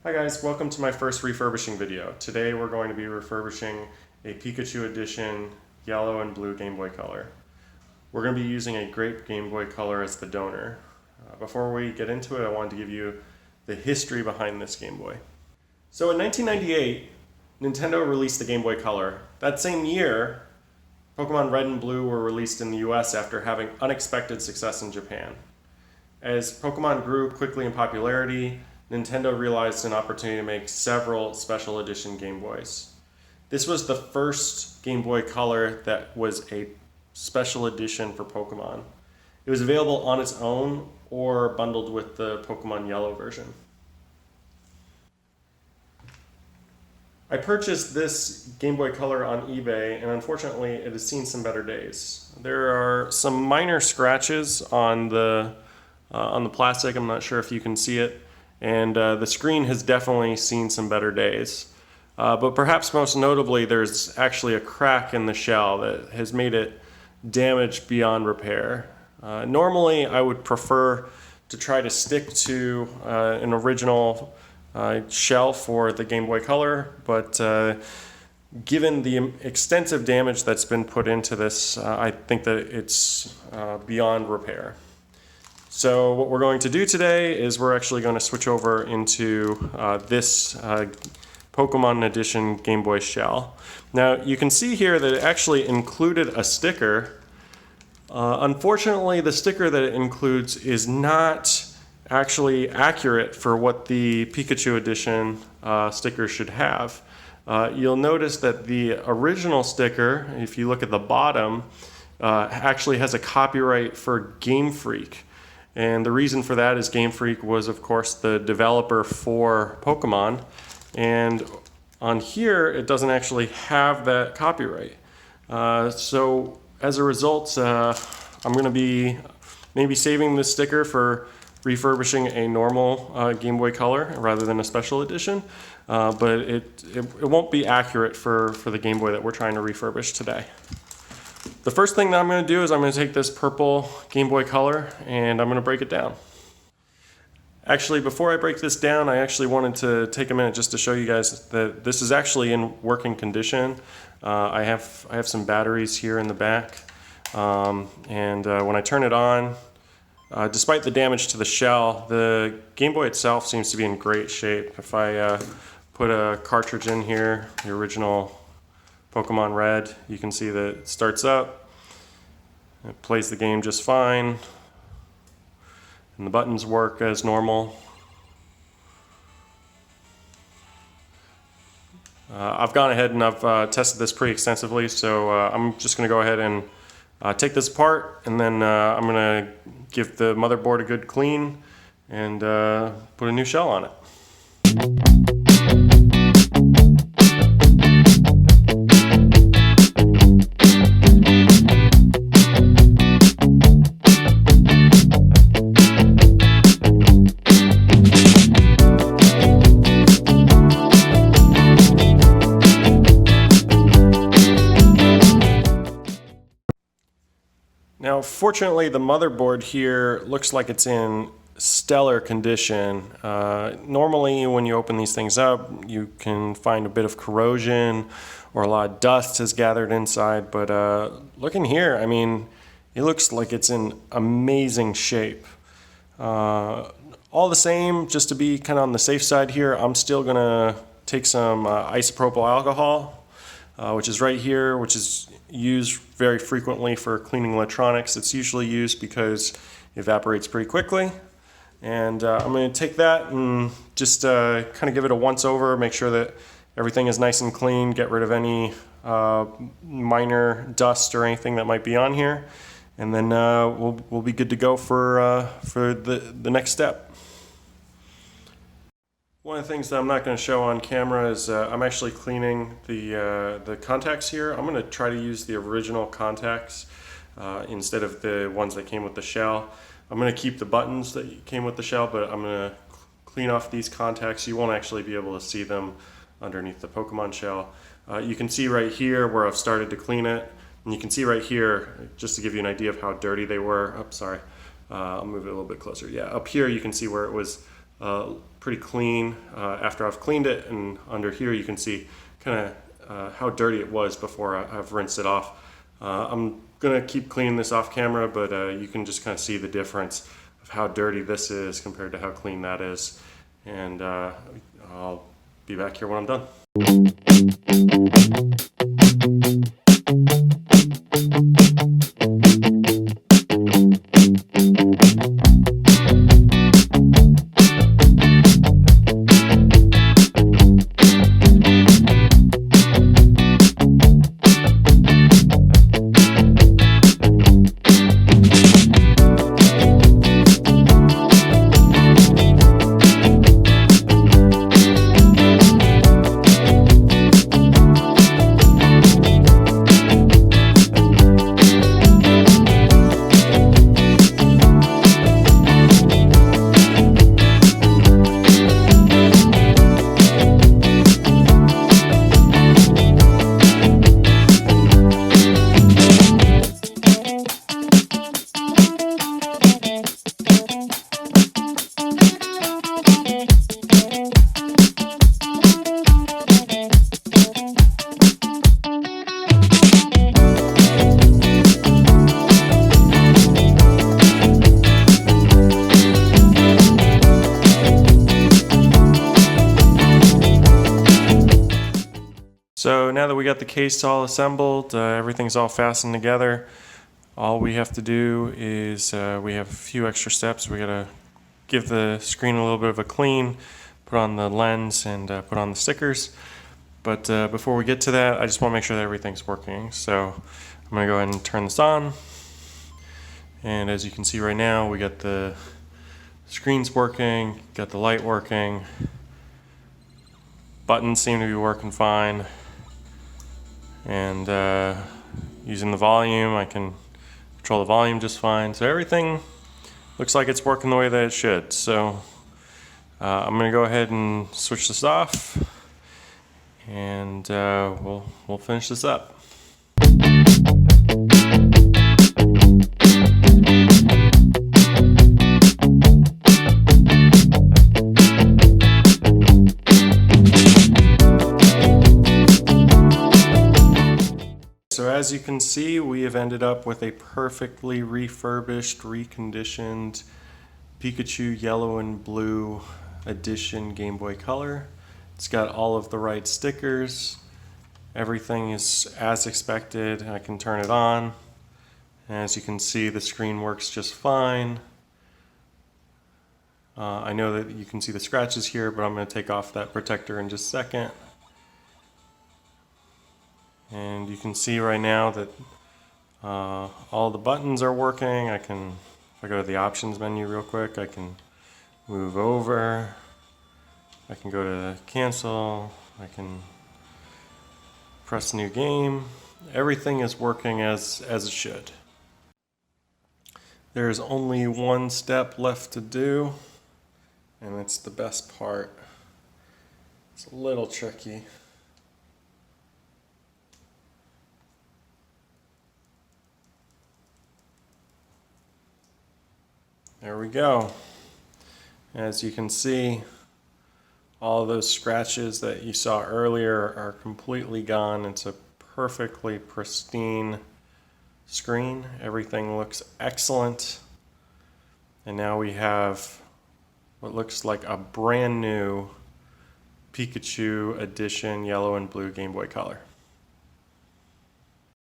Hi guys, welcome to my first refurbishing video. Today we're going to be refurbishing a Pikachu Edition yellow and blue Game Boy Color. We're going to be using a grape Game Boy Color as the donor. Before we get into it, I wanted to give you the history behind this Game Boy. So in 1998, Nintendo released the Game Boy Color. That same year, Pokemon Red and Blue were released in the US after having unexpected success in Japan. As Pokemon grew quickly in popularity, Nintendo realized an opportunity to make several special edition Game Boys. This was the first Game Boy Color that was a special edition for Pokemon. It was available on its own or bundled with the Pokemon Yellow version. I purchased this Game Boy Color on eBay, and unfortunately it has seen some better days. There are some minor scratches on the plastic. I'm not sure if you can see it. And the screen has definitely seen some better days. But perhaps most notably, there's actually a crack in the shell that has made it damaged beyond repair. Normally, I would prefer to try to stick to an original shell for the Game Boy Color, but given the extensive damage that's been put into this, I think that it's beyond repair. So what we're going to do today is we're actually going to switch over into this Pokemon Edition Game Boy shell. Now you can see here that it actually included a sticker. Unfortunately, the sticker that it includes is not actually accurate for what the Pikachu Edition sticker should have. You'll notice that the original sticker, if you look at the bottom, actually has a copyright for Game Freak. And the reason for that is Game Freak was, of course, the developer for Pokemon. And on here, it doesn't actually have that copyright. So as a result, I'm going to be maybe saving this sticker for refurbishing a normal Game Boy Color rather than a special edition. But it won't be accurate for the Game Boy that we're trying to refurbish today. The first thing that I'm going to do is I'm going to take this purple Game Boy Color and I'm going to break it down. Actually, before I break this down, I actually wanted to take a minute just to show you guys that this is actually in working condition. I have some batteries here in the back, and when I turn it on, despite the damage to the shell, the Game Boy itself seems to be in great shape. If I put a cartridge in here, the original Pokemon Red, you can see that it starts up, it plays the game just fine, and the buttons work as normal. I've gone ahead and I've tested this pretty extensively, so I'm just going to go ahead and take this apart, and then I'm going to give the motherboard a good clean and put a new shell on it. Now, fortunately, the motherboard here looks like it's in stellar condition. Normally, when you open these things up, you can find a bit of corrosion or a lot of dust has gathered inside, but looking here, I mean, it looks like it's in amazing shape. All the same, just to be kind of on the safe side here, I'm still gonna take some isopropyl alcohol, which is right here, which is used very frequently for cleaning electronics. It's usually used because it evaporates pretty quickly. And I'm going to take that and just kind of give it a once over, make sure that everything is nice and clean, get rid of any minor dust or anything that might be on here. And then we'll be good to go for the next step. One of the things that I'm not going to show on camera is I'm actually cleaning the contacts here. I'm going to try to use the original contacts instead of the ones that came with the shell. I'm going to keep the buttons that came with the shell, but I'm going to clean off these contacts. You won't actually be able to see them underneath the Pokemon shell. You can see right here where I've started to clean it, and you can see right here, just to give you an idea of how dirty they were. Oh, sorry. I'll move it a little bit closer. Yeah, up here you can see where it was pretty clean after I've cleaned it, and under here you can see kind of how dirty it was before I've rinsed it off. I'm gonna keep cleaning this off camera, but you can just kind of see the difference of how dirty this is compared to how clean that is. And I'll be back here when I'm done. So now that we got the case all assembled, everything's all fastened together, all we have to do is we have a few extra steps. We gotta give the screen a little bit of a clean, put on the lens, and put on the stickers. But before we get to that, I just want to make sure that everything's working. So I'm gonna go ahead and turn this on. And as you can see right now, we got the screens working, got the light working, buttons seem to be working fine. And using the volume, I can control the volume just fine. So everything looks like it's working the way that it should. So I'm going to go ahead and switch this off, and we'll finish this up. So as you can see, we have ended up with a perfectly refurbished, reconditioned Pikachu Yellow and Blue Edition Game Boy Color. It's got all of the right stickers. Everything is as expected. I can turn it on. As you can see, the screen works just fine. I know that you can see the scratches here, but I'm going to take off that protector in just a second. And you can see right now that all the buttons are working. If I go to the options menu real quick, I can move over. I can go to cancel. I can press new game. Everything is working as it should. There's only one step left to do, and it's the best part. It's a little tricky. There we go. As you can see, all of those scratches that you saw earlier are completely gone. It's a perfectly pristine screen. Everything looks excellent. And now we have what looks like a brand new Pikachu Edition Yellow and Blue Game Boy Color.